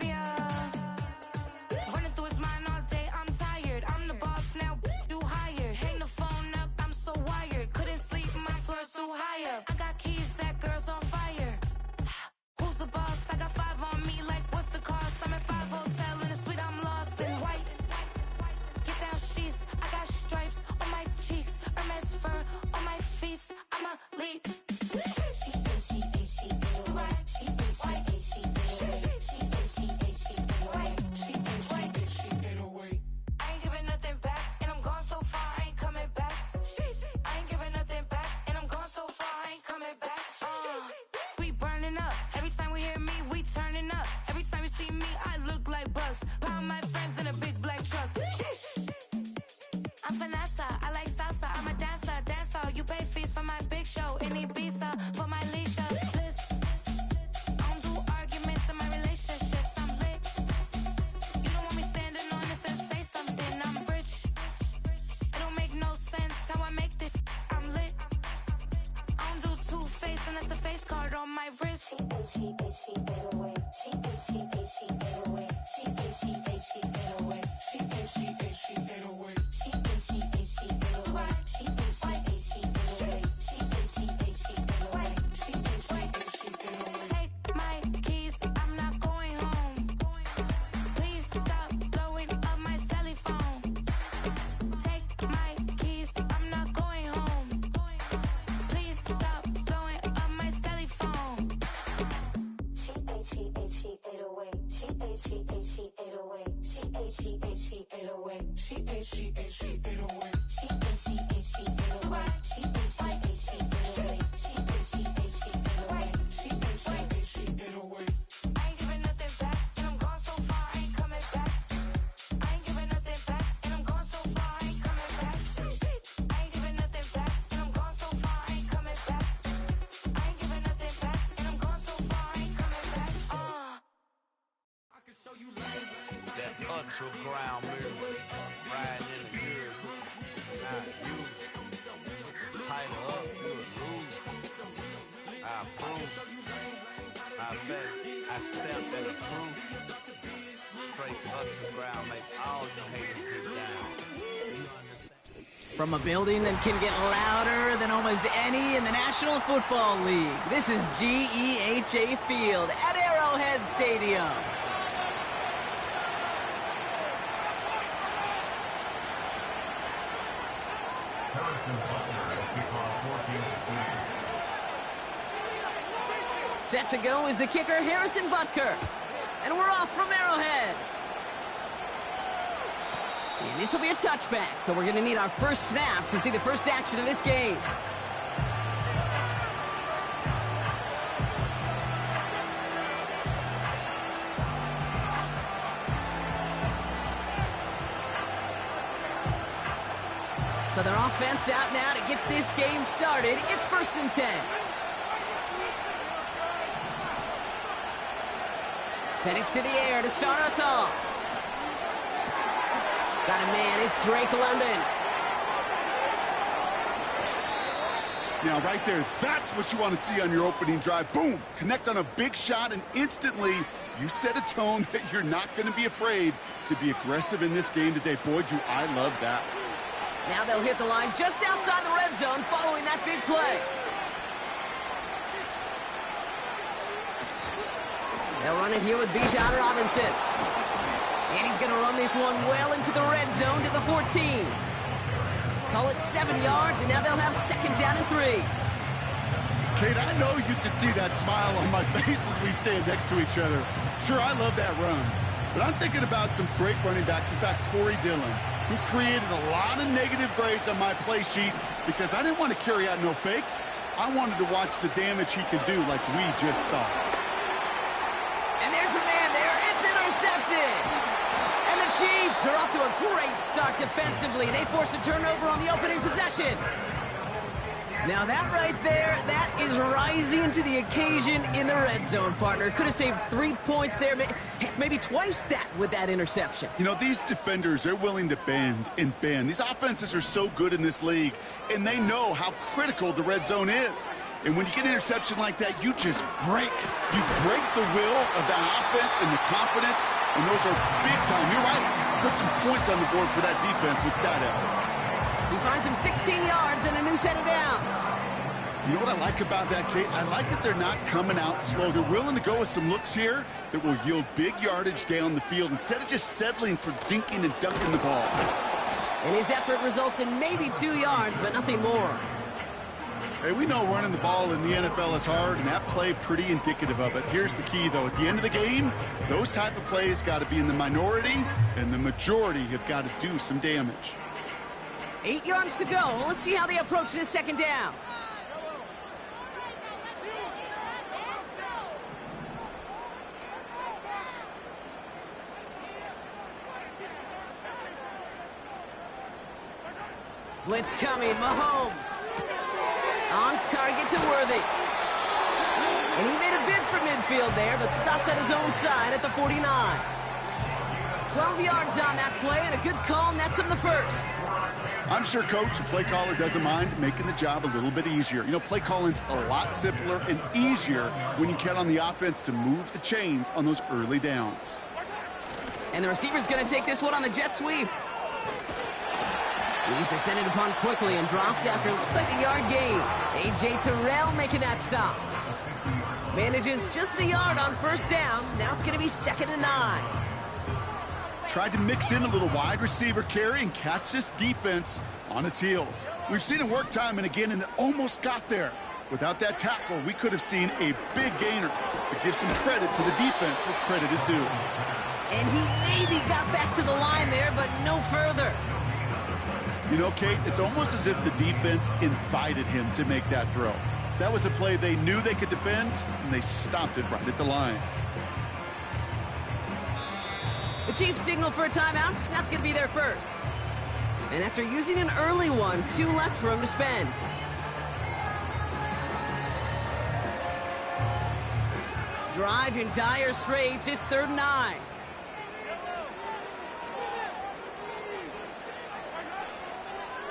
Yeah. Running through his mind all day, I'm tired. I'm the boss now, do higher. Hang the phone up, I'm so wired. Couldn't sleep, my floor's too high up. I got keys, that girl's on fire. Who's the boss? I got 5 on me, like what's the cost? I'm at 5 hotel in a suite, I'm lost in white. Get down sheets, I got stripes on my cheeks, Hermes fur on my feet. I'm a lead. I ain't giving nothing back, and I'm gone so far, I ain't coming back. I ain't giving nothing back, and I'm gone so far, I ain't coming back. We burning up. Every time we hear me, we turning up. Every time you see me, I look like bugs. Pound my friends in a big black truck. I'm Vanessa, I like salsa. I'm a dancer, You pay fees for my big show in Ibiza for my leisure. I don't do arguments in my relationships. I'm lit. You don't want me standing on this and say something. I'm rich. It don't make no sense how I make this. I'm lit. I don't do two-face unless the face card on my wrist. Take my keys, I'm not going home. Please stop blowing up my celly phone. Take my keys, I'm not going home. Please stop blowing up my celly phone. She ate 808. She ate 808. She ate 808. She ate 808. She ate 808. She I ain't giving nothing back, and I'm gone so far, I ain't coming back. I ain't giving nothing back, and I'm gone so far, I ain't coming back. I ain't giving nothing back, and I'm gone so far, I ain't coming back. I ain't giving nothing back, and I'm gone so far, I ain't coming back. I can show you that underground music, riding in the gear, not used. Tighten up, you would lose. I approve. I bet I stepped in the proof. Straight underground, make all you haters get down. From a building that can get louder than almost any in the National Football League, this is GEHA Field at Arrowhead Stadium. Set to go is the kicker, Harrison Butker. And we're off from Arrowhead. And this will be a touchback, so we're going to need our first snap to see the first action of this game. So their offense out now to get this game started. It's 1st and 10. Penix to the air to start us off. Got a man, it's Drake London. Now, right there, that's what you want to see on your opening drive. Boom! Connect on a big shot, and instantly, you set a tone that you're not going to be afraid to be aggressive in this game today. Boy, do I love that. Now they'll hit the line just outside the red zone following that big play. They'll run it here with Bijan Robinson. And he's going to run this one well into the red zone to the 14. Call it 7 yards, and now they'll have 2nd down and 3. Kate, I know you can see that smile on my face as we stand next to each other. Sure, I love that run. But I'm thinking about some great running backs. In fact, Corey Dillon, who created a lot of negative grades on my play sheet because I didn't want to carry out no fake. I wanted to watch the damage he could do like we just saw. And there's a man there. It's intercepted. And the Chiefs, they're off to a great start defensively. They force a turnover on the opening possession. Now that right there, that is rising to the occasion in the red zone, partner. Could have saved 3 points there, heck, maybe twice that with that interception. You know, these defenders, they're willing to bend and bend. These offenses are so good in this league, and they know how critical the red zone is. And when you get an interception like that, you just break. You break the will of that offense and the confidence, and those are big time. You're right. Put some points on the board for that defense with that effort. He finds him 16 yards and a new set of downs. You know what I like about that, Kate? I like that they're not coming out slow. They're willing to go with some looks here that will yield big yardage down the field instead of just settling for dinking and dunking the ball. And his effort results in maybe 2 yards, but nothing more. Hey, we know running the ball in the NFL is hard, and that play pretty indicative of it. Here's the key, though. At the end of the game, those type of plays got to be in the minority, and the majority have got to do some damage. 8 yards to go. Let's see how they approach this second down. Blitz coming, Mahomes. On target to Worthy. And he made a bid for midfield there, but stopped on his own side at the 49. 12 yards on that play, and a good call nets him the first. I'm sure, Coach, the play caller doesn't mind making the job a little bit easier. You know, play calling's a lot simpler and easier when you count on the offense to move the chains on those early downs. And the receiver's going to take this one on the jet sweep. He's descended upon quickly and dropped after looks like a yard gain. A.J. Terrell making that stop. Manages just a yard on first down. Now it's going to be 2nd and 9. Tried to mix in a little wide receiver carry and catch this defense on its heels. We've seen it work time and again, and it almost got there. Without that tackle, we could have seen a big gainer. But give some credit to the defense where credit is due. And he maybe got back to the line there, but no further. You know, Kate, it's almost as if the defense invited him to make that throw. That was a play they knew they could defend, and they stopped it right at the line. The Chiefs signal for a timeout. That's going to be their first. And after using an early one, 2 left for him to spend. Drive in dire straits. It's 3rd and 9.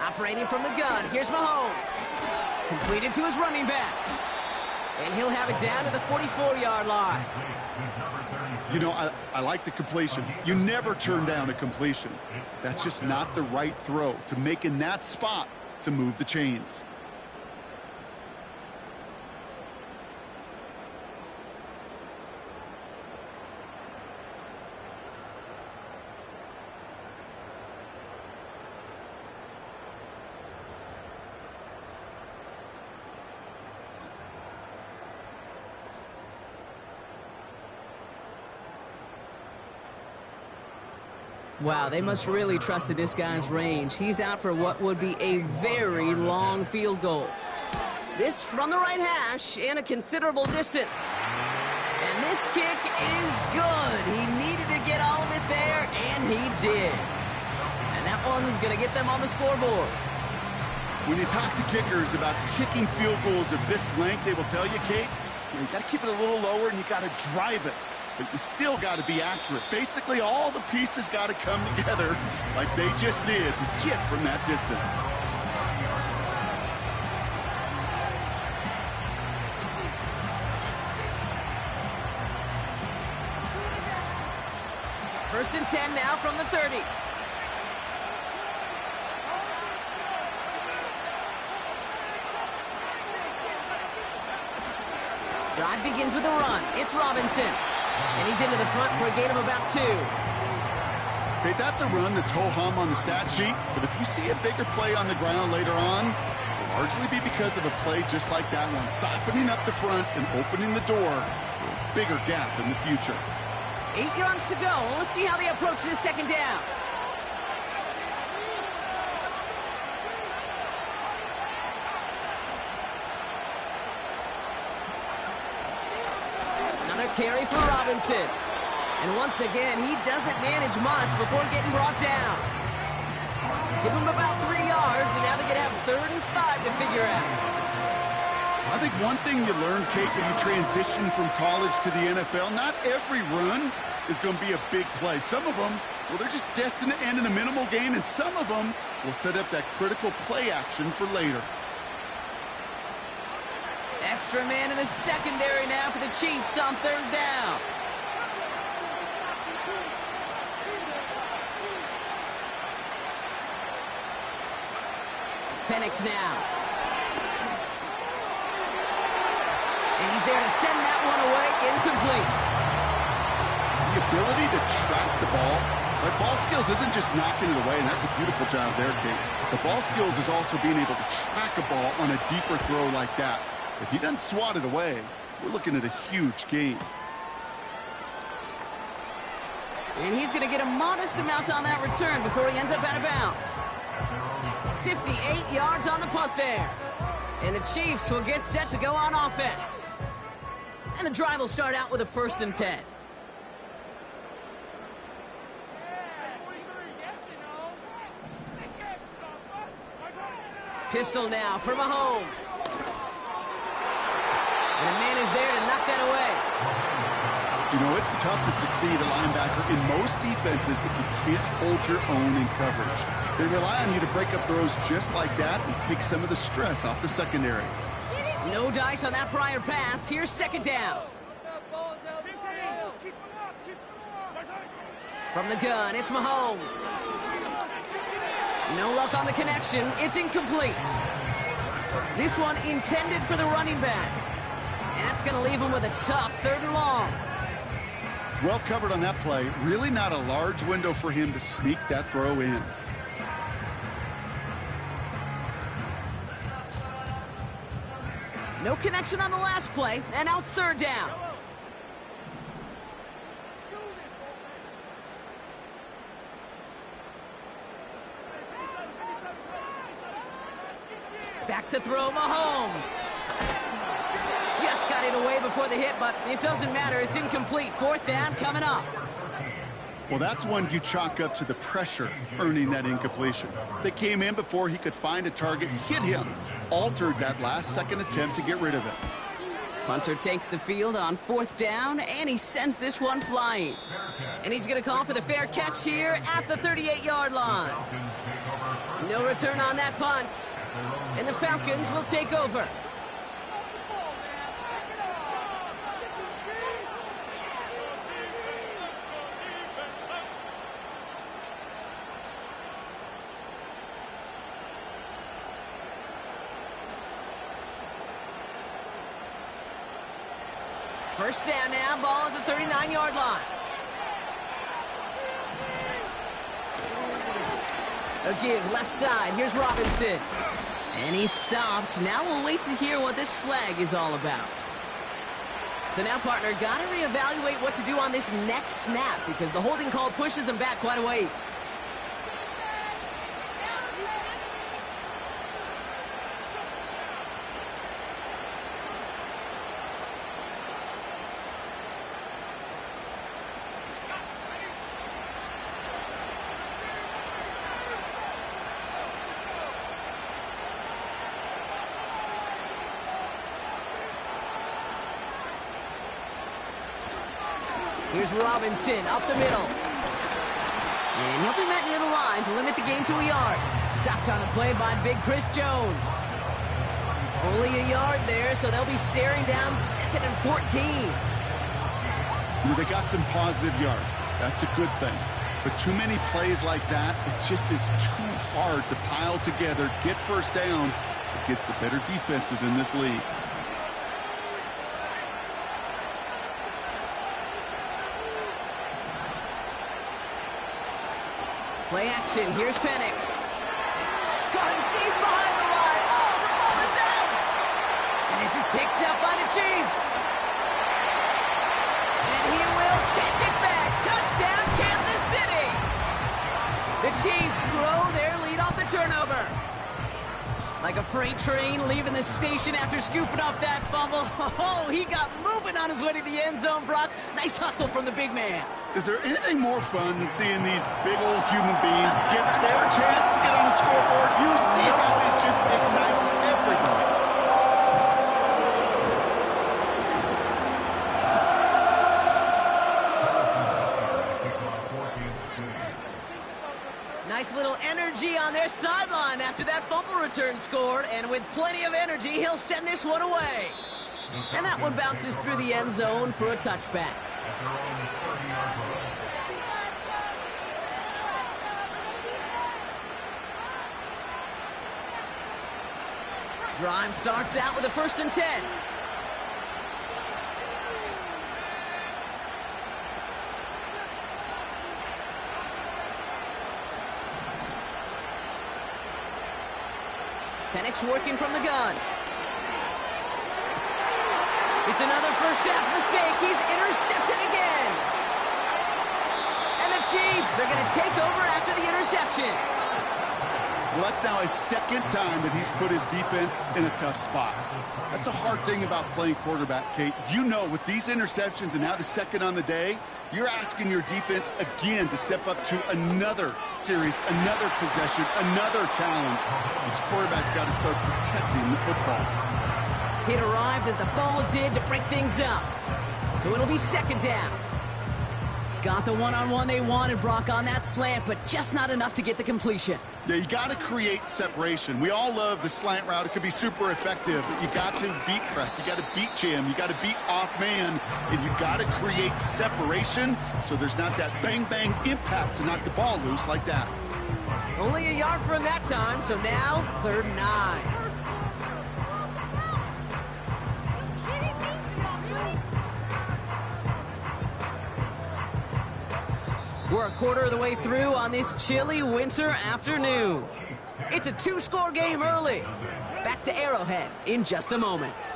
Operating from the gun, here's Mahomes. Completed to his running back. And he'll have it down to the 44-yard line. You know, I like the completion. You never turn down a completion. That's just not the right throw to make in that spot to move the chains. Wow, they must really trusted this guy's range. He's out for what would be a very long field goal. This from the right hash and a considerable distance. And this kick is good. He needed to get all of it there, and he did. And that one is going to get them on the scoreboard. When you talk to kickers about kicking field goals of this length, they will tell you, Kate, you got to keep it a little lower and you got to drive it. But you still got to be accurate. Basically, all the pieces got to come together like they just did to hit from that distance. First and 10 now from the 30. Drive begins with a run. It's Robinson. And he's into the front for a gain of about 2. Okay, that's a run that's ho-hum on the stat sheet, but if you see a bigger play on the ground later on, it'll largely be because of a play just like that one, softening up the front and opening the door for a bigger gap in the future. 8 yards to go. Let's see how they approach this second down. Another carry for Robinson. And once again, he doesn't manage much before getting brought down. Give him about 3 yards, and now they're going to have 3rd and 5 to figure out. I think one thing you learn, Kate, when you transition from college to the NFL, not every run is going to be a big play. Some of them, well, they're just destined to end in a minimal gain, and some of them will set up that critical play action for later. Extra man in the secondary now for the Chiefs on third down. Penix now. And he's there to send that one away, incomplete. The ability to track the ball, like ball skills isn't just knocking it away, and that's a beautiful job there, Kate. The ball skills is also being able to track a ball on a deeper throw like that. If he doesn't swat it away, we're looking at a huge gain. And he's going to get a modest amount on that return before he ends up out of bounds. 58 yards on the punt there. And the Chiefs will get set to go on offense. And the drive will start out with a 1st and 10. Pistol now for Mahomes. And a man is there to knock that away. You know, it's tough to succeed a linebacker in most defenses if you can't hold your own in coverage. They rely on you to break up throws just like that and take some of the stress off the secondary. No dice on that prior pass. Here's 2nd down. From the gun, it's Mahomes. No luck on the connection. It's incomplete. This one intended for the running back. And that's going to leave him with a tough 3rd and long. Well covered on that play. Really not a large window for him to sneak that throw in. No connection on the last play, and now it's 3rd down. Back to throw, Mahomes. Just got it away before the hit, but it doesn't matter. It's incomplete. 4th down coming up. Well, that's one you chalk up to the pressure earning that incompletion. They came in before he could find a target, hit him, altered that last-second attempt to get rid of it. Punter takes the field on 4th down, and he sends this one flying. And he's going to call for the fair catch here at the 38-yard line. No return on that punt. And the Falcons will take over. First down now, ball at the 39-yard line. A give left side. Here's Robinson. And he's stopped. Now we'll wait to hear what this flag is all about. So now, partner, got to reevaluate what to do on this next snap because the holding call pushes him back quite a ways. Here's Robinson up the middle. And he'll be met near the line to limit the gain to a yard. Stopped on the play by big Chris Jones. Only a yard there, so they'll be staring down 2nd and 14. They got some positive yards. That's a good thing. But too many plays like that, it just is too hard to pile together, get first downs against the better defenses in this league. Play action. Here's Penix. Got him deep behind the line. Oh, the ball is out. And this is picked up by the Chiefs. And he will take it back. Touchdown, Kansas City. The Chiefs grow their lead off the turnover. Like a freight train leaving the station after scooping up that fumble. Oh, he got moving on his way to the end zone, Brock. Nice hustle from the big man. Is there anything more fun than seeing these big old human beings get their chance to get on the scoreboard? You see how it just ignites everybody. Nice little energy on their sideline after that fumble return scored, and with plenty of energy, he'll send this one away. And that one bounces through the end zone for a touchback. Drive starts out with a 1st and 10. Penix working from the gun. It's another first half mistake. He's intercepted again. And the Chiefs are going to take over after the interception. Well, that's now his 2nd time that he's put his defense in a tough spot. That's a hard thing about playing quarterback, Kate. You know, with these interceptions and now the 2nd on the day, you're asking your defense again to step up to another series, another possession, another challenge. This quarterback's got to start protecting the football. It arrived as the ball did to break things up. So it'll be 2nd down. Got the one-on-one they wanted, Brock, on that slant, but just not enough to get the completion. Yeah, you got to create separation. We all love the slant route. It could be super effective, but you got to beat press. You got to beat jam. You got to beat off man, and you got to create separation so there's not that bang-bang impact to knock the ball loose like that. Only a yard from that time, so now 3rd and 9. We're a quarter of the way through on this chilly winter afternoon. It's a 2-score game early. Back to Arrowhead in just a moment.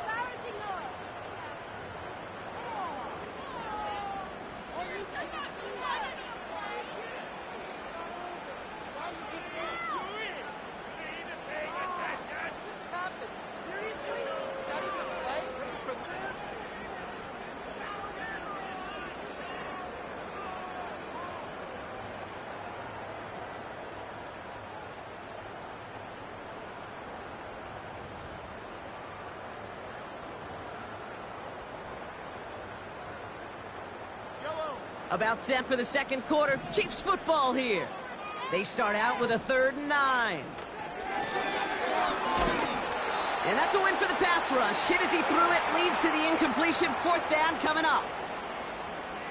About set for the 2nd quarter. Chiefs football here. They start out with a 3rd and 9. And that's a win for the pass rush. Hit as he threw it, leads to the incompletion. 4th down coming up.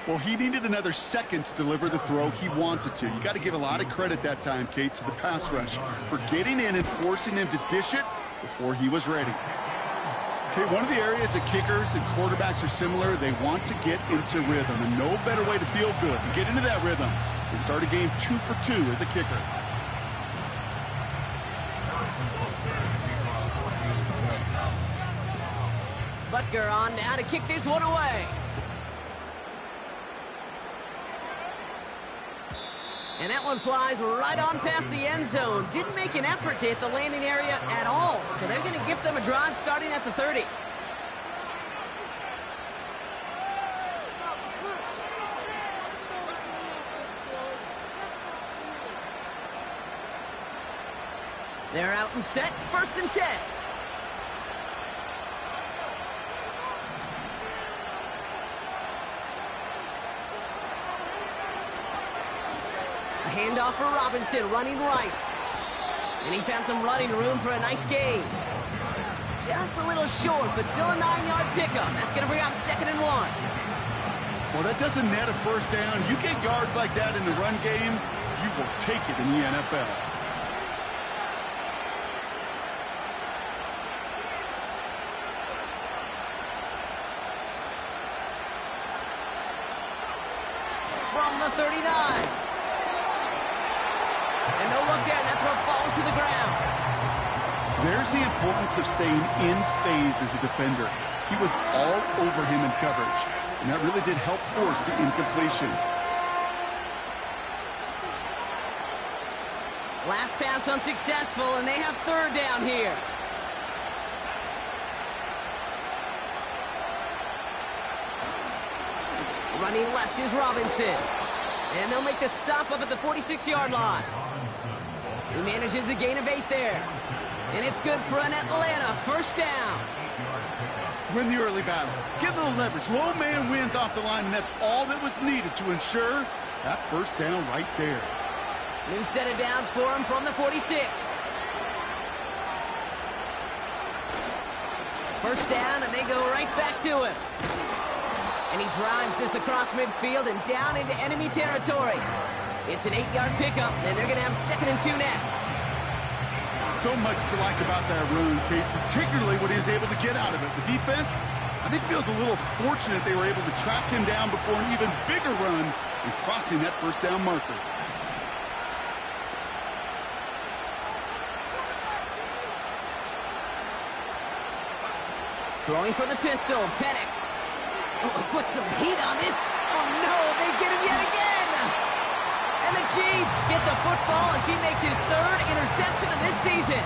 Well, he needed another 2nd to deliver the throw he wanted to. You got to give a lot of credit that time, Kate, to the pass rush for getting in and forcing him to dish it before he was ready. Okay, one of the areas that kickers and quarterbacks are similar, they want to get into rhythm, and no better way to feel good and get into that rhythm and start a game 2 for 2 as a kicker. Butker on now to kick this one away. And that one flies right on past the end zone. Didn't make an effort to hit the landing area at all. So they're going to give them a drive starting at the 30. They're out and set. 1st and 10. A handoff for Robinson, running right. And he found some running room for a nice gain. Just a little short, but still a 9-yard pickup. That's going to bring up 2nd and 1. Well, that doesn't net a 1st down. You get yards like that in the run game, you will take it in the NFL. From the 39. And no look there, that throw falls to the ground. There's the importance of staying in phase as a defender. He was all over him in coverage, and that really did help force the incompletion. Last pass unsuccessful, and they have 3rd down here. Running left is Robinson. And they'll make the stop up at the 46-yard line. He manages a gain of 8 there. And it's good for an Atlanta 1st down. Win the early battle. Get a little leverage. Low man wins off the line, and that's all that was needed to ensure that 1st down right there. New set of downs for him from the 46. First down, and they go right back to him. And he drives this across midfield and down into enemy territory. It's an 8-yard pickup, and they're going to have 2nd and 2 next. So much to like about that run, Kate, particularly what he was able to get out of it. The defense, I think, feels a little fortunate they were able to track him down before an even bigger run and crossing that first down marker. Throwing for the pistol, Penix. Oh, put some heat on this. Oh, no, they get him yet again. And the Chiefs get the football as he makes his 3rd interception of this season.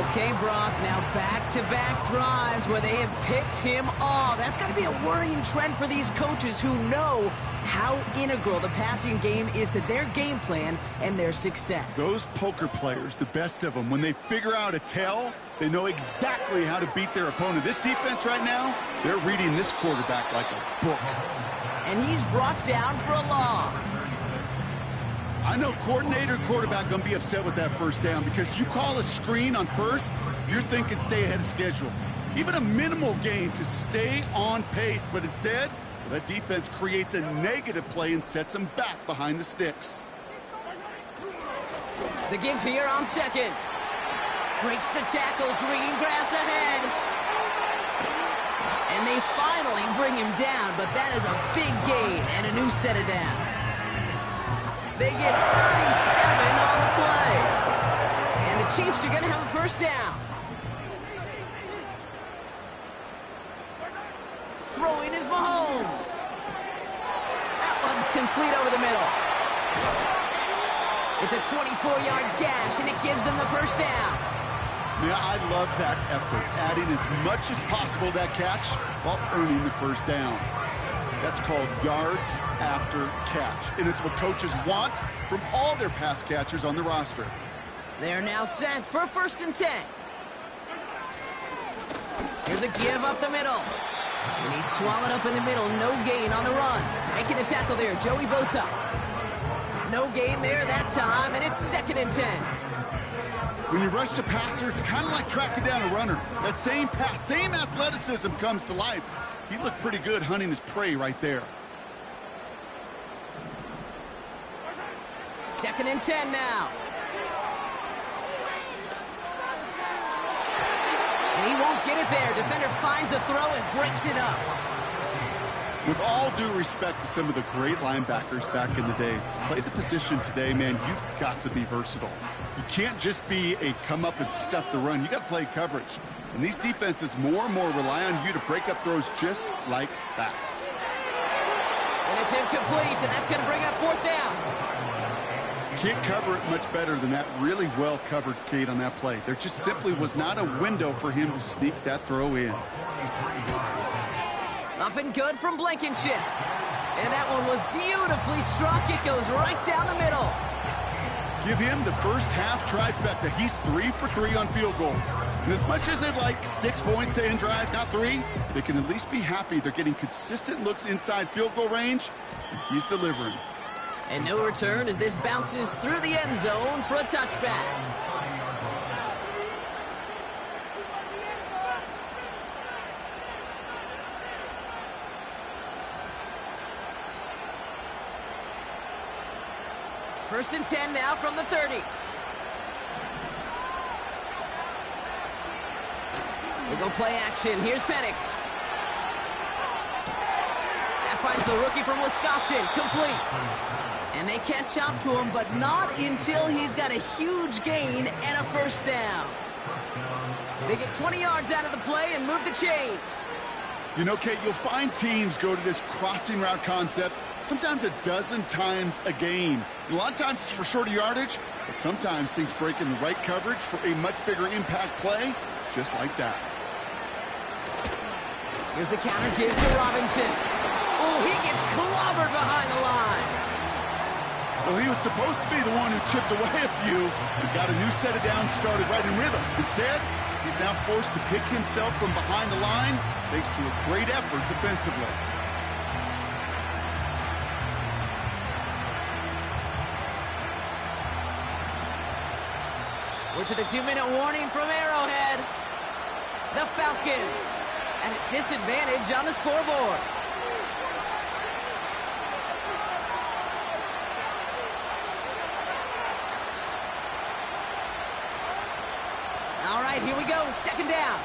Okay, Brock, now back-to-back drives where they have picked him off. That's got to be a worrying trend for these coaches who know how integral the passing game is to their game plan and their success. Those poker players, the best of them, when they figure out a tell, they know exactly how to beat their opponent. This defense right now, they're reading this quarterback like a book. And he's brought down for a loss. I know coordinator, quarterback going to be upset with that first down because you call a screen on first, you're thinking stay ahead of schedule. Even a minimal gain to stay on pace, but instead, that defense creates a negative play and sets them back behind the sticks. The give here on 2nd. Breaks the tackle, green grass ahead. And they finally bring him down, but that is a big gain and a new set of downs. They get 37 on the play. And the Chiefs are going to have a first down. Throwing is Mahomes. That one's complete over the middle. It's a 24-yard gash, and it gives them the first down. Yeah, I love that effort, adding as much as possible to that catch while earning the first down. That's called yards after catch, and it's what coaches want from all their pass catchers on the roster. They're now set for 1st and 10. Here's a give up the middle. And he's swallowed up in the middle. No gain on the run. Making the tackle there, Joey Bosa. No gain there that time, and it's 2nd and 10. When you rush the passer, it's kind of like tracking down a runner. That same pass, same athleticism comes to life. He looked pretty good hunting his prey right there. 2nd and 10 now. And he won't get it there. Defender finds a throw and breaks it up. With all due respect to some of the great linebackers back in the day, to play the position today, man, you've got to be versatile. You can't just be a come up and stuff the run. You got to play coverage. And these defenses more and more rely on you to break up throws just like that. And it's incomplete, and that's going to bring up 4th down. Can't cover it much better than that really well covered Kate on that play. There just simply was not a window for him to sneak that throw in. Up and good from Blankenship. And that one was beautifully struck. It goes right down the middle. Give him the first half trifecta. He's 3 for 3 on field goals. And as much as they'd like 6 points to end drives, not 3, they can at least be happy they're getting consistent looks inside field goal range. And he's delivering. And no return as this bounces through the end zone for a touchback. First and 10 now from the 30. They go play action. Here's Penix. That finds the rookie from Wisconsin. Complete. And they catch up to him, but not until he's got a huge gain and a first down. They get 20 yards out of the play and move the chains. You know, Kate, you'll find teams go to this crossing route concept sometimes a dozen times a game. And a lot of times it's for shorter yardage, but sometimes things break in the right coverage for a much bigger impact play, just like that. Here's a counter give to Robinson. Oh, he gets clobbered behind the line. Well, he was supposed to be the one who chipped away a few and got a new set of downs started right in rhythm. Instead, he's now forced to pick himself from behind the line thanks to a great effort defensively. We're to the 2-minute warning from Arrowhead. The Falcons at a disadvantage on the scoreboard. All right, here we go. Second down.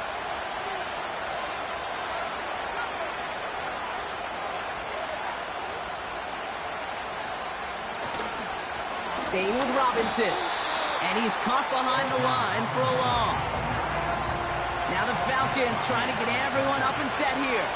Staying with Robinson. And he's caught behind the line for a loss. Now the Falcons trying to get everyone up and set here.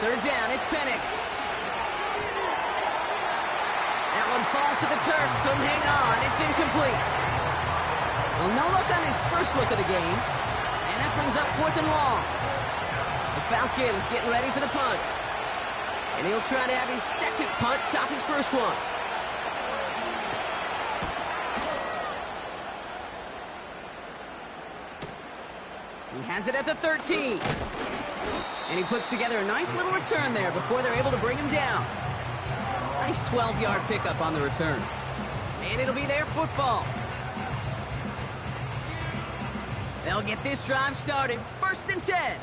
Third down, it's Penix. That one falls to the turf. Couldn't hang on. It's incomplete. Well, no look on his first look of the game. And that brings up 4th and long. The Falcons getting ready for the punt. And he'll try to have his second punt top his first one. He has it at the 13. And he puts together a nice little return there before they're able to bring him down. Nice 12-yard pickup on the return. And it'll be their football. They'll get this drive started. 1st and 10.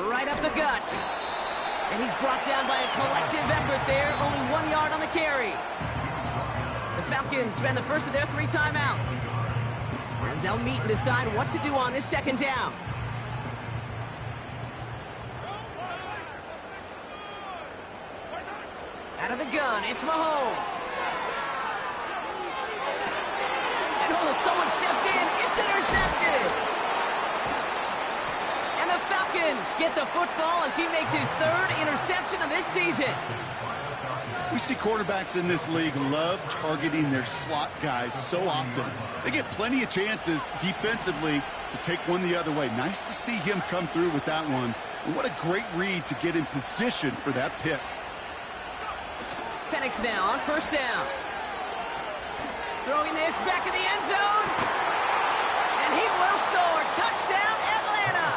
Right up the gut. And he's brought down by a collective effort there. Only 1 yard on the carry. The Falcons spend the first of their 3 timeouts, as they'll meet and decide what to do on this second down. Out of the gun, it's Mahomes. And oh, someone stepped in. It's intercepted. And the Falcons get the football as he makes his 3rd interception of this season. We see quarterbacks in this league love targeting their slot guys so often. They get plenty of chances defensively to take one the other way. Nice to see him come through with that one. And what a great read to get in position for that pick. Penix now on 1st down. Throwing this back in the end zone. And he will score. Touchdown, Atlanta.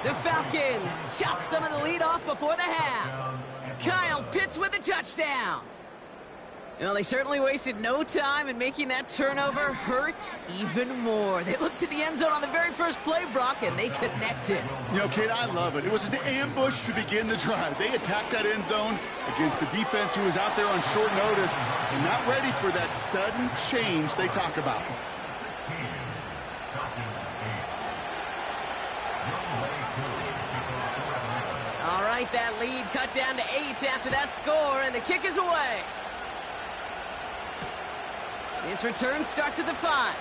The Falcons chop some of the lead off before the half. Kyle Pitts with a touchdown. Well, they certainly wasted no time in making that turnover hurt even more. They looked to the end zone on the very first play, Brock, and they connected. You know, Kate, I love it. It was an ambush to begin the drive. They attacked that end zone against a defense who was out there on short notice and not ready for that sudden change they talk about. All right, that lead cut down to 8 after that score, and the kick is away. This return starts at the 5.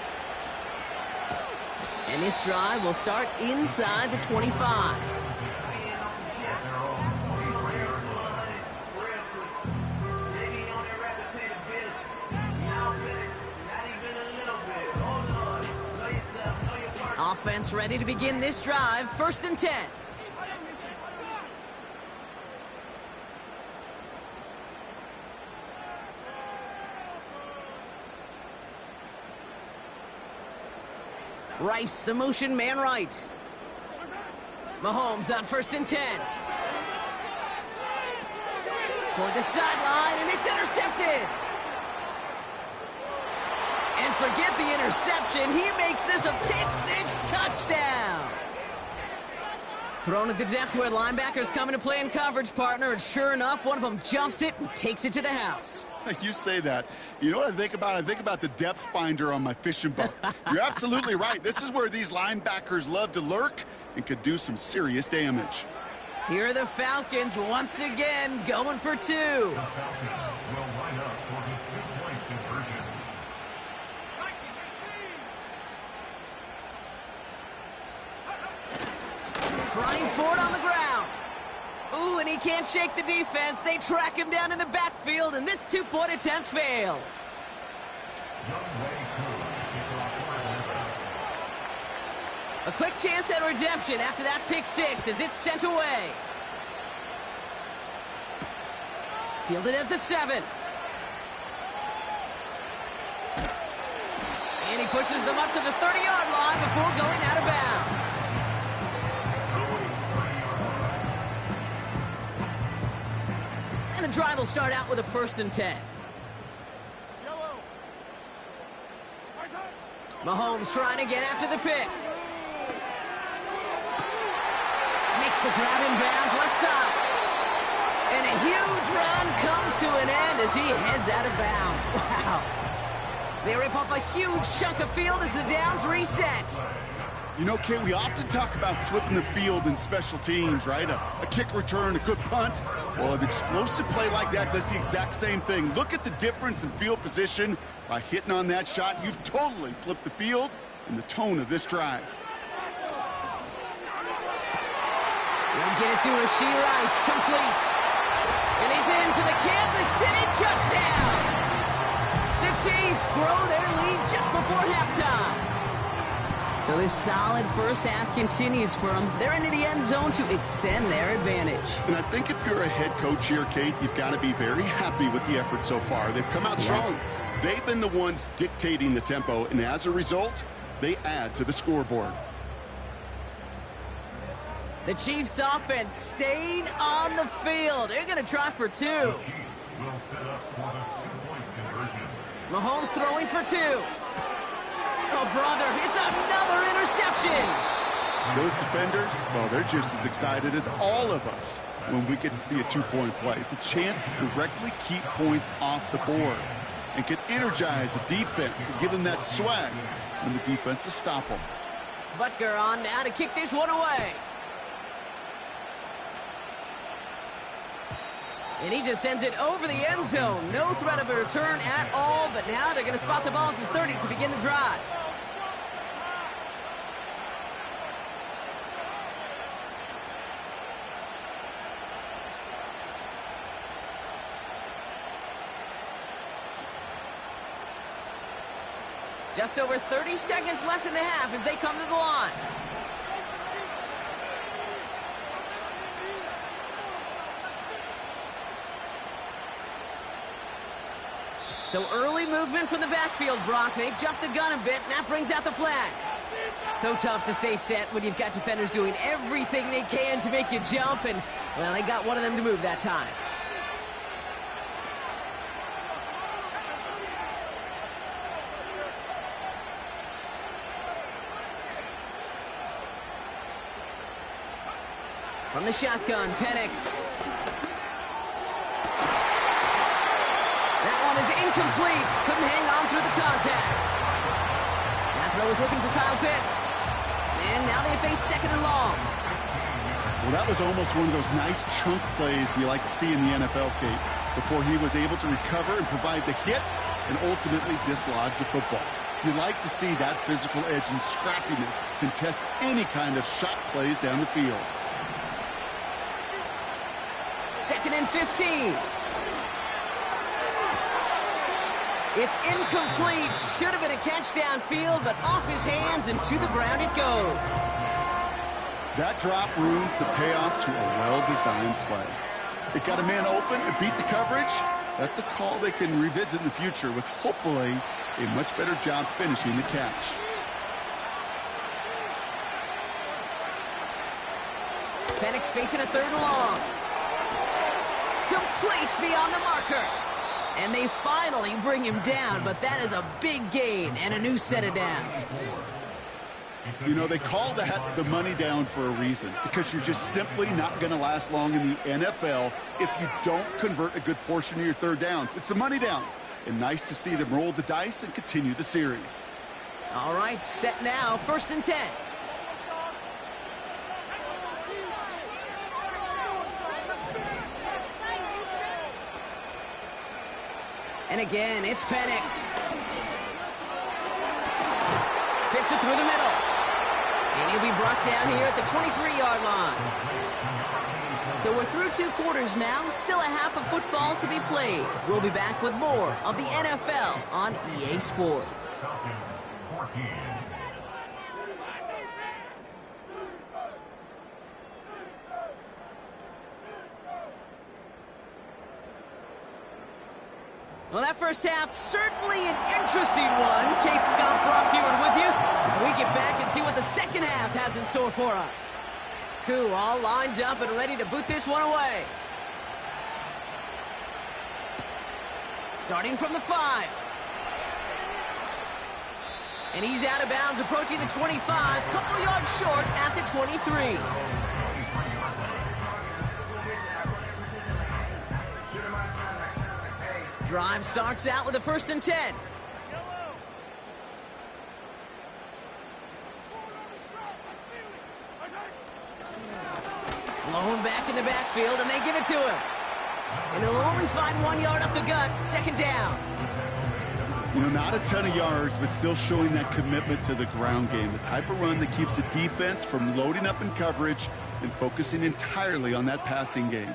And this drive will start inside the 25. Offense ready to begin this drive. 1st and 10. Rice, the motion man right. Mahomes on 1st and 10. Toward the sideline, and it's intercepted. And forget the interception. He makes this a pick-6 touchdown. Thrown at the depth where linebackers come into play in coverage, partner, and sure enough, one of them jumps it and takes it to the house. You say that. You know what I think about? I think about the depth finder on my fishing boat. You're absolutely right. This is where these linebackers love to lurk and could do some serious damage. Here are the Falcons once again going for 2. Trying for it on the ground. Ooh, and he can't shake the defense. They track him down in the backfield, and this 2-point attempt fails. A quick chance at redemption after that pick-6 as it's sent away. Fielded at the 7. And he pushes them up to the 30-yard line before going out of bounds. And the drive will start out with a 1st and 10. Mahomes trying to get after the pick. Makes the grab in bounds left side. And a huge run comes to an end as he heads out of bounds. Wow. They rip off a huge chunk of field as the downs reset. You know, Kate, we often talk about flipping the field in special teams, right? A kick return, a good punt. Well, an explosive play like that does the exact same thing. Look at the difference in field position. By hitting on that shot, you've totally flipped the field and the tone of this drive. They'll get it to Rashee Rice, complete. And he's in for the Kansas City touchdown. The Chiefs grow their lead just before halftime. So this solid first half continues for them. They're into the end zone to extend their advantage. And I think if you're a head coach here, Kate, you've got to be very happy with the effort so far. They've come out strong. They've been the ones dictating the tempo, and as a result, they add to the scoreboard. The Chiefs offense staying on the field. They're going to try for 2. Mahomes throwing for 2. Oh, brother, it's another interception. Those defenders, well, they're just as excited as all of us when we get to see a 2-point play. It's a chance to directly keep points off the board and can energize the defense and give them that swag when the defenses stop them. Butker on now to kick this one away. And he just sends it over the end zone. No threat of a return at all, but now they're going to spot the ball at the 30 to begin the drive. Just over 30 seconds left in the half as they come to the line. So early movement from the backfield, Brock. They jumped the gun a bit, and that brings out the flag. So tough to stay set when you've got defenders doing everything they can to make you jump, and, well, they got one of them to move that time. From the shotgun, Penix. That one is incomplete. Couldn't hang on through the contact. That throw is looking for Kyle Pitts. And now they face 2nd and long. Well, that was almost one of those nice chunk plays you like to see in the NFL, Kate, before he was able to recover and provide the hit and ultimately dislodge the football. You like to see that physical edge and scrappiness to contest any kind of shot plays down the field. 2nd and 15. It's incomplete. Should have been a catch downfield, but off his hands and to the ground it goes. That drop ruins the payoff to a well-designed play. It got a man open and beat the coverage. That's a call they can revisit in the future with hopefully a much better job finishing the catch. Penix facing a 3rd and long. Complete beyond the marker. And they finally bring him down, but that is a big gain and a new set of downs. You know, they call that the money down for a reason, because you're just simply not going to last long in the NFL if you don't convert a good portion of your 3rd downs. It's the money down. And nice to see them roll the dice and continue the series. All right, set now, 1st and 10. And again, it's Penix. Fits it through the middle. And he'll be brought down here at the 23-yard line. So we're through 2 quarters now. Still a half of football to be played. We'll be back with more of the NFL on EA Sports. Well, that first half, certainly an interesting one. Kate, Scott, Brock here with you as we get back and see what the second half has in store for us. Koo all lined up and ready to boot this one away. Starting from the 5. And he's out of bounds, approaching the 25, couple yards short at the 23. Drive starts out with a 1st and 10. Blown back in the backfield, and they give it to him. And he'll only find 1 yard up the gut, 2nd down. You know, not a ton of yards, but still showing that commitment to the ground game. The type of run that keeps the defense from loading up in coverage and focusing entirely on that passing game.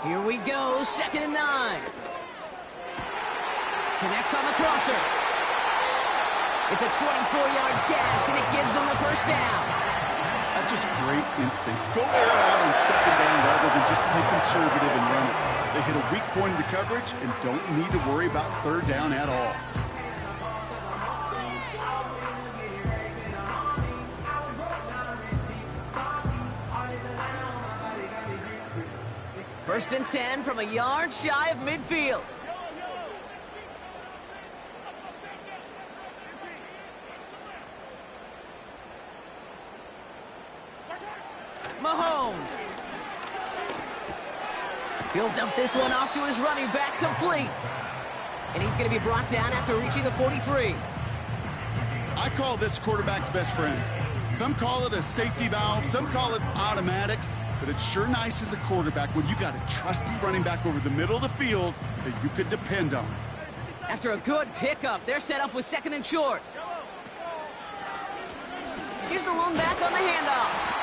Here we go, 2nd and 9. Connects on the crosser. It's a 24-yard gash, and it gives them the 1st down. That's just great instincts. Go air out on 2nd down rather than just play conservative and run it. They hit a weak point in the coverage and don't need to worry about 3rd down at all. First and 10 from a yard shy of midfield. Mahomes. He'll dump this one off to his running back, complete. And he's going to be brought down after reaching the 43. I call this quarterback's best friend. Some call it a safety valve, some call it automatic, but it's sure nice as a quarterback when you got a trusty running back over the middle of the field that you could depend on. After a good pickup, they're set up with 2nd and short. Here's the lone back on the handoff.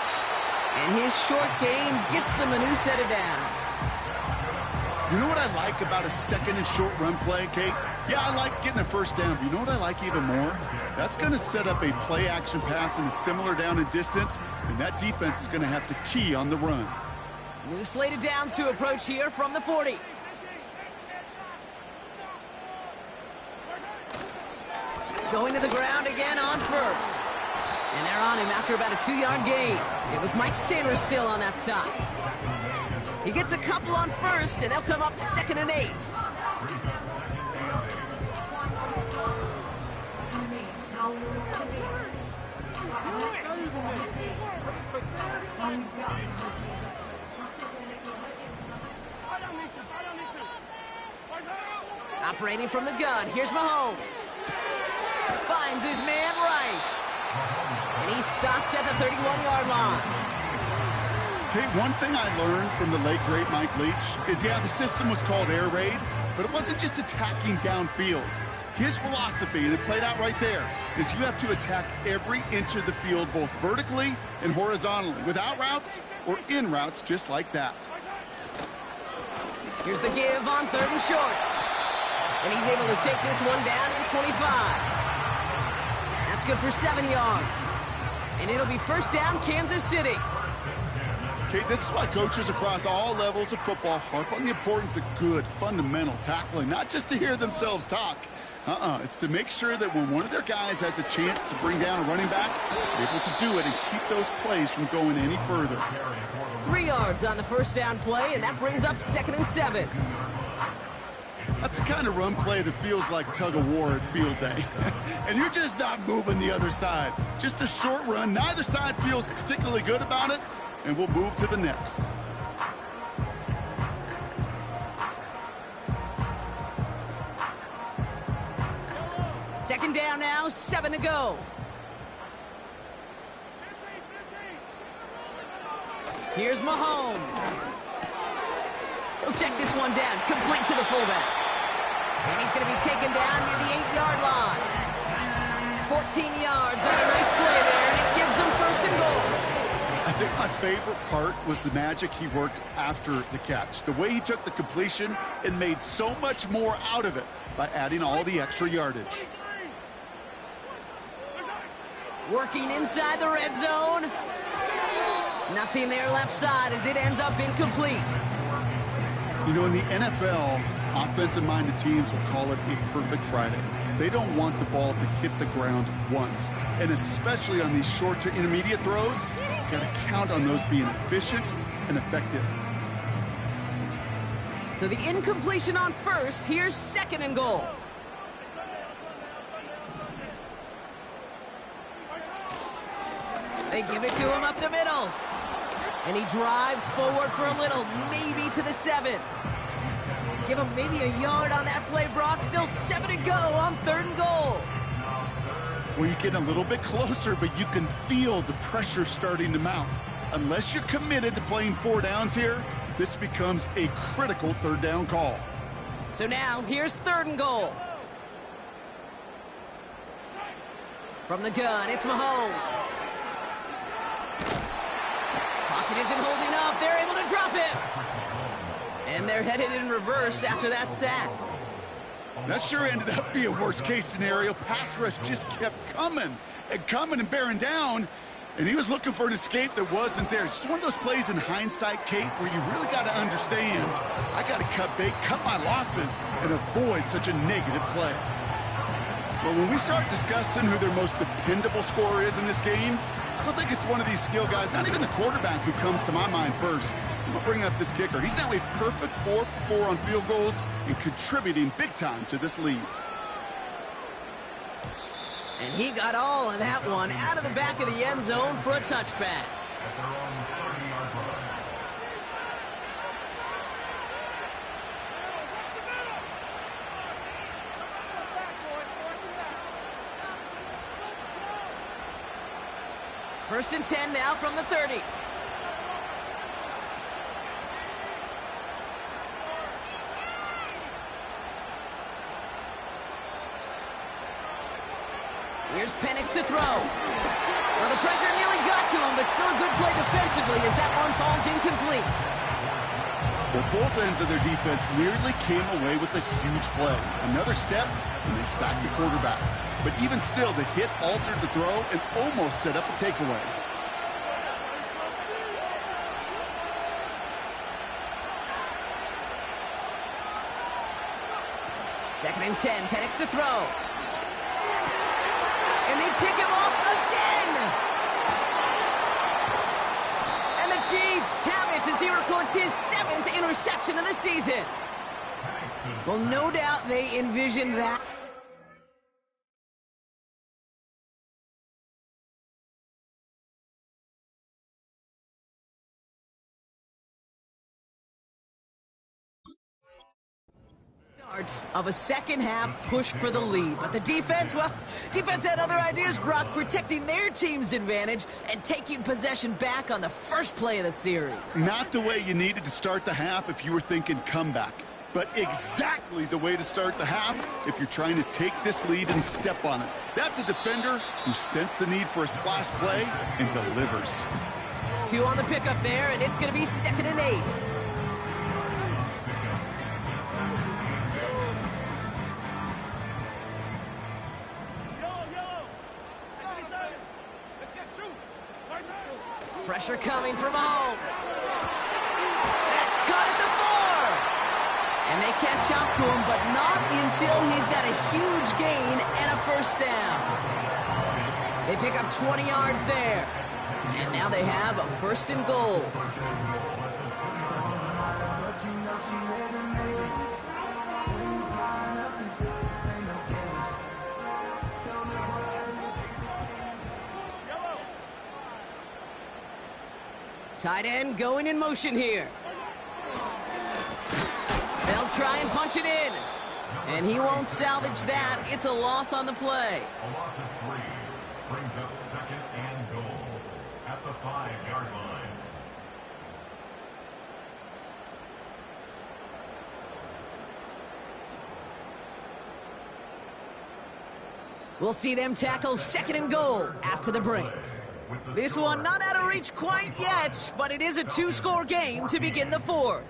And his short gain gets them a new set of downs. You know what I like about a 2nd and short run play, Kate? Yeah, I like getting a 1st down, but you know what I like even more? That's going to set up a play-action pass in a similar down and distance, and that defense is going to have to key on the run. New slate of downs to approach here from the 40. Going to the ground again on 1st. And they're on him after about a 2-yard gain. It was Mike Sanders still on that stop. He gets a couple on 1st, and they'll come up 2nd and 8. Operating from the gun, here's Mahomes. Finds his man Rice. And he's stopped at the 31-yard line. Okay, one thing I learned from the late, great Mike Leach is, yeah, the system was called air raid, but it wasn't just attacking downfield. His philosophy, and it played out right there, is you have to attack every inch of the field, both vertically and horizontally, without routes or in routes just like that. Here's the give on 3rd and short. And he's able to take this one down to the 25. That's good for 7 yards. And it'll be 1st down, Kansas City. Okay, this is why coaches across all levels of football harp on the importance of good, fundamental tackling, not just to hear themselves talk. It's to make sure that when one of their guys has a chance to bring down a running back, they're able to do it and keep those plays from going any further. 3 yards on the 1st down play, and that brings up 2nd and 7. That's the kind of run play that feels like tug-of-war at field day. And you're just not moving the other side. Just a short run. Neither side feels particularly good about it, and we'll move to the next. Second down now, 7 to go. Here's Mahomes. He'll check this one down, complete to the fullback. And he's going to be taken down near the 8-yard line. 14 yards on a nice play there, and it gives him 1st and goal. I think my favorite part was the magic he worked after the catch. The way he took the completion and made so much more out of it by adding all the extra yardage. Working inside the red zone. Nothing there left side as it ends up incomplete. You know, in the NFL, offensive-minded teams will call it a perfect Friday. They don't want the ball to hit the ground once. And especially on these short to intermediate throws, you got to count on those being efficient and effective. So the incompletion on first. Here's 2nd and goal. They give it to him up the middle. And he drives forward for a little, maybe to the 7. Give him maybe a yard on that play, Brock. Still 7 to go on 3rd and goal. Well, you get a little bit closer, but you can feel the pressure starting to mount. Unless you're committed to playing 4 downs here, this becomes a critical 3rd down call. So now, here's 3rd and goal. From the gun, it's Mahomes. Pocket isn't holding up. They're able to drop it. And they're headed in reverse after that sack. That sure ended up being a worst-case scenario. Pass rush just kept coming and bearing down. And he was looking for an escape that wasn't there. It's just one of those plays in hindsight, Kate, where you really got to understand, I got to cut bait, cut my losses, and avoid such a negative play. But when we start discussing who their most dependable scorer is in this game, I don't think it's one of these skill guys, not even the quarterback, who comes to my mind first. I'm going to bring up this kicker. He's now a perfect 4 for 4 on field goals and contributing big time to this lead. And he got all of that one out of the back of the end zone for a touchback. First and 10 now from the 30. Here's Penix to throw. Well, the pressure nearly got to him, but still a good play defensively as that one falls incomplete. Well, both ends of their defense nearly came away with a huge play. Another step, and they sacked the quarterback. But even still, the hit altered the throw and almost set up a takeaway. Second and 10, Penix to throw. And they pick him off again! And the Chiefs have it as he records his 7th interception of the season. Well, no doubt they envisioned that. Of a second half push for the lead. But the defense, well, defense had other ideas, Brock, protecting their team's advantage and taking possession back on the first play of the series. Not the way you needed to start the half if you were thinking comeback, but exactly the way to start the half if you're trying to take this lead and step on it. That's a defender who sensed the need for a splash play and delivers. 2 on the pickup there, and it's going to be 2nd and 8. Pressure coming from Mahomes. That's caught at the 4. And they catch up to him, but not until he's got a huge gain and a first down. They pick up 20 yards there. And now they have a 1st and goal. Tight end going in motion here. They'll try and punch it in. And he won't salvage that. It's a loss on the play. A loss of 3 brings up 2nd and goal at the 5-yard line. We'll see them tackle 2nd and goal after the break. This one not out of reach quite yet, but it is a 2-score game to begin the 4th.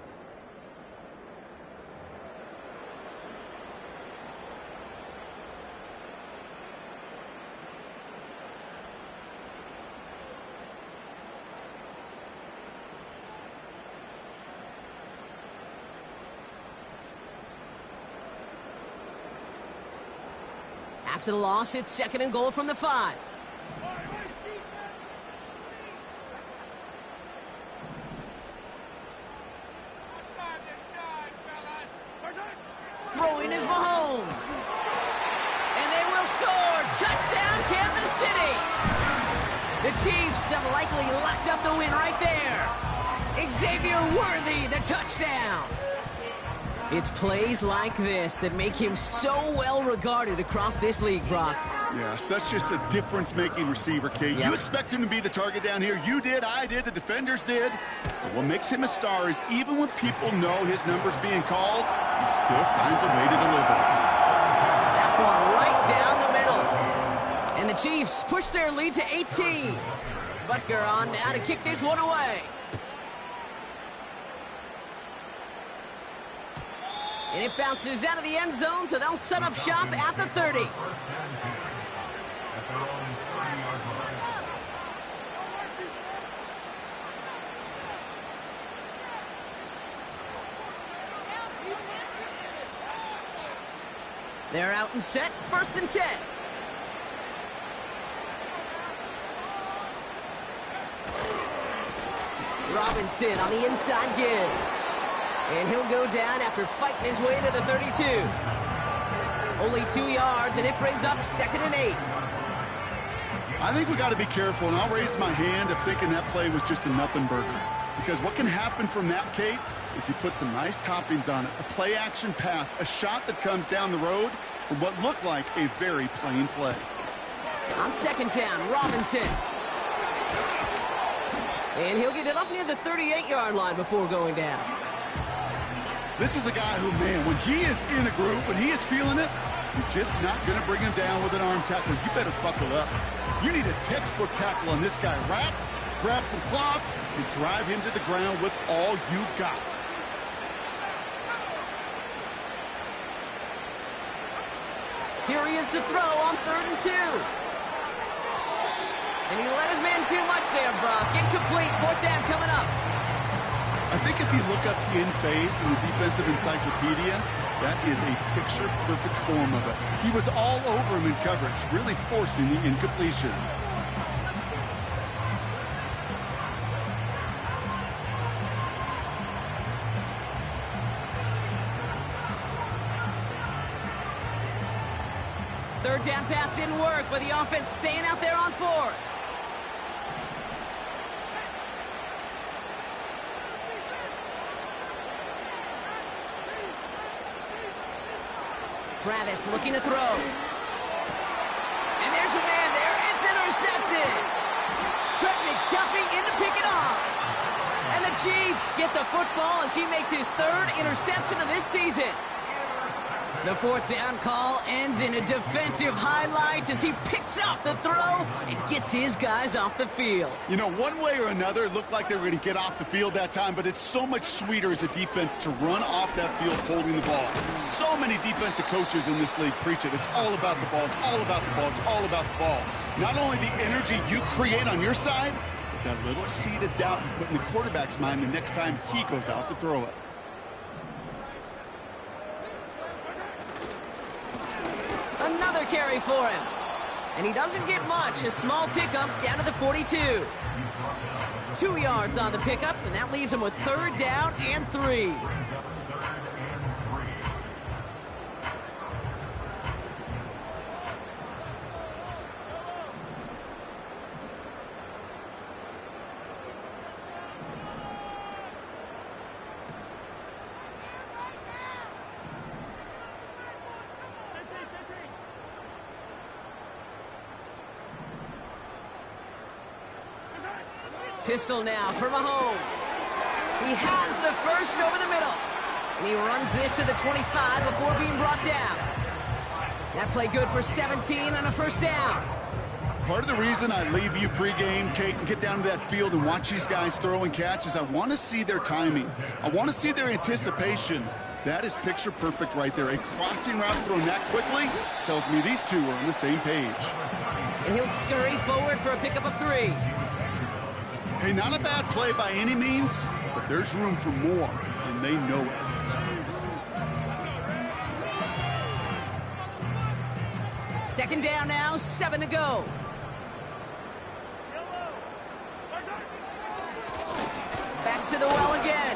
After the loss, it's 2nd and goal from the 5. Throwing is Mahomes. And they will score. Touchdown, Kansas City. The Chiefs have likely locked up the win right there. Xavier Worthy, the touchdown. It's plays like this that make him so well regarded across this league, Brock. Yeah, such just a difference-making receiver, Kate. Yep. You expect him to be the target down here. You did, I did, the defenders did. But what makes him a star is even when people know his number's being called, he still finds a way to deliver. That one right down the middle. And the Chiefs push their lead to 18. Butker on now to kick this one away. And it bounces out of the end zone, so they'll set up shop at the 30. They're out and set, 1st and 10. Robinson on the inside give. And he'll go down after fighting his way to the 32. Only 2 yards, and it brings up 2nd and 8. I think we got to be careful, and I'll raise my hand of thinking that play was just a nothing burger. Because what can happen from that, Kate, is you put some nice toppings on it. A play-action pass, a shot that comes down the road from what looked like a very plain play. On 2nd down, Robinson. And he'll get it up near the 38-yard line before going down. This is a guy who, man, when he is in a group, when he is feeling it, you're just not going to bring him down with an arm tackle. You better buckle up. You need a textbook tackle on this guy. Wrap, grab some cloth, and drive him to the ground with all you got. Here he is to throw on 3rd and 2. And he let his man too much there, Brock. Incomplete, 4th down coming up. I think if you look up in phase in the defensive encyclopedia, that is a picture-perfect form of it. He was all over him in coverage, really forcing the incompletion. Third down pass didn't work, but the offense staying out there on 4th. Travis looking to throw. And there's a man there. It's intercepted. Trent McDuffie in to pick it off. And the Chiefs get the football as he makes his 3rd interception of this season. The 4th down call ends in a defensive highlight as he picks up the throw and gets his guys off the field. You know, one way or another, it looked like they were going to get off the field that time, but it's so much sweeter as a defense to run off that field holding the ball. So many defensive coaches in this league preach it. It's all about the ball. It's all about the ball. It's all about the ball. Not only the energy you create on your side, but that little seed of doubt you put in the quarterback's mind the next time he goes out to throw it. Another carry for him. And he doesn't get much. A small pickup down to the 42. 2 yards on the pickup, and that leaves him with 3rd down and 3. Pistol now for Mahomes. He has the 1st over the middle. And he runs this to the 25 before being brought down. That play good for 17 on a 1st down. Part of the reason I leave you pregame, Kate, and get down to that field and watch these guys throw and catch is I want to see their timing. I want to see their anticipation. That is picture perfect right there. A crossing route thrown that quickly tells me these two are on the same page. And he'll scurry forward for a pickup of 3. Hey, not a bad play by any means, but there's room for more, and they know it. Second down now, 7 to go. Back to the well again.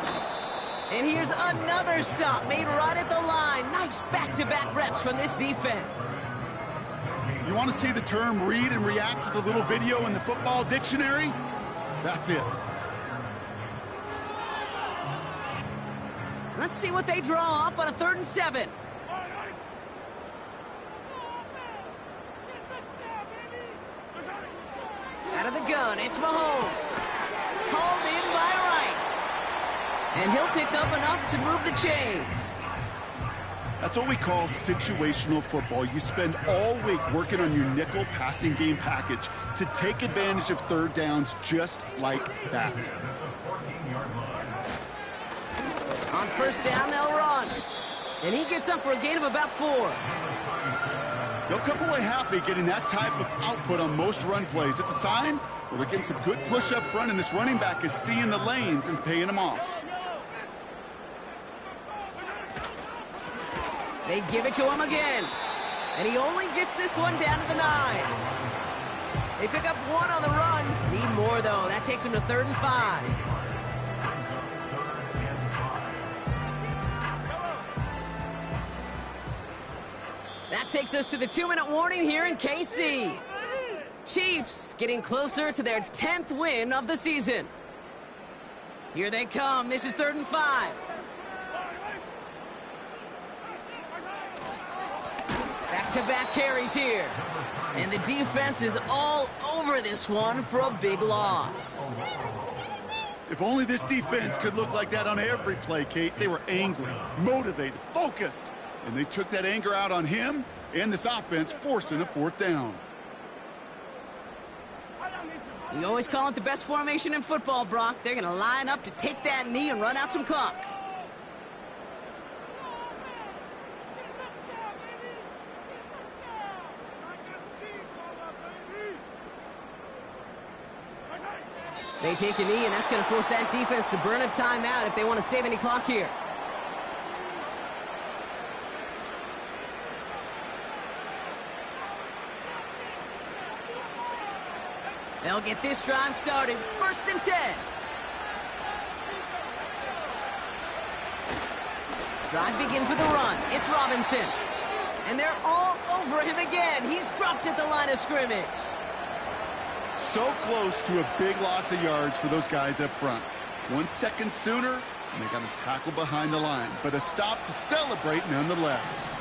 And here's another stop made right at the line. Nice back-to-back reps from this defense. You want to see the term read and react with a little video in the football dictionary? That's it. Let's see what they draw up on a 3rd and 7. Out of the gun, it's Mahomes. Hauled in by Rice. And he'll pick up enough to move the chains. That's what we call situational football. You spend all week working on your nickel passing game package to take advantage of 3rd downs just like that. On 1st down, they'll run. And he gets up for a gain of about 4. They'll come away happy getting that type of output on most run plays. It's a sign where they're getting some good push up front, and this running back is seeing the lanes and paying them off. They give it to him again. And he only gets this one down to the 9. They pick up 1 on the run. Need more, though. That takes him to 3rd and 5. That takes us to the 2-minute warning here in KC. Chiefs getting closer to their 10th win of the season. Here they come. This is 3rd and 5. Back-to-back carries here. And the defense is all over this one for a big loss. If only this defense could look like that on every play, Kate. They were angry, motivated, focused. And they took that anger out on him and this offense, forcing a 4th down. You always call it the best formation in football, Brock. They're going to line up to take that knee and run out some clock. They take a knee, and that's going to force that defense to burn a timeout if they want to save any clock here. They'll get this drive started. 1st and 10. Drive begins with a run. It's Robinson. And they're all over him again. He's dropped at the line of scrimmage. So close to a big loss of yards for those guys up front. 1 second sooner, and they got a tackle behind the line. But a stop to celebrate nonetheless.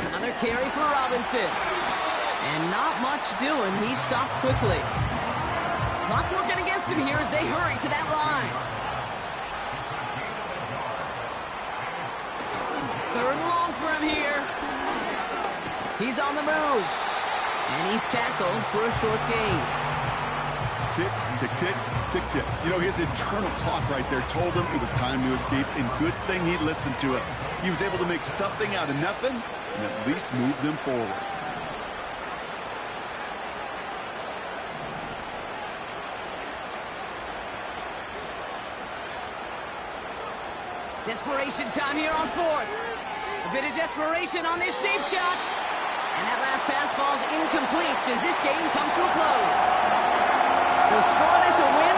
Another carry for Robinson. And not much doing. He stopped quickly. Clock working against him here as they hurry to that line. 3rd and long for him here. He's on the move. And he's tackled for a short gain. Tick, tick, tick, tick, tick. You know, his internal clock right there told him it was time to escape, and good thing he listened to it. He was able to make something out of nothing and at least move them forward. Desperation time here on 4th. A bit of desperation on this deep shot. And that last pass falls incomplete as this game comes to a close. So scoreless, a win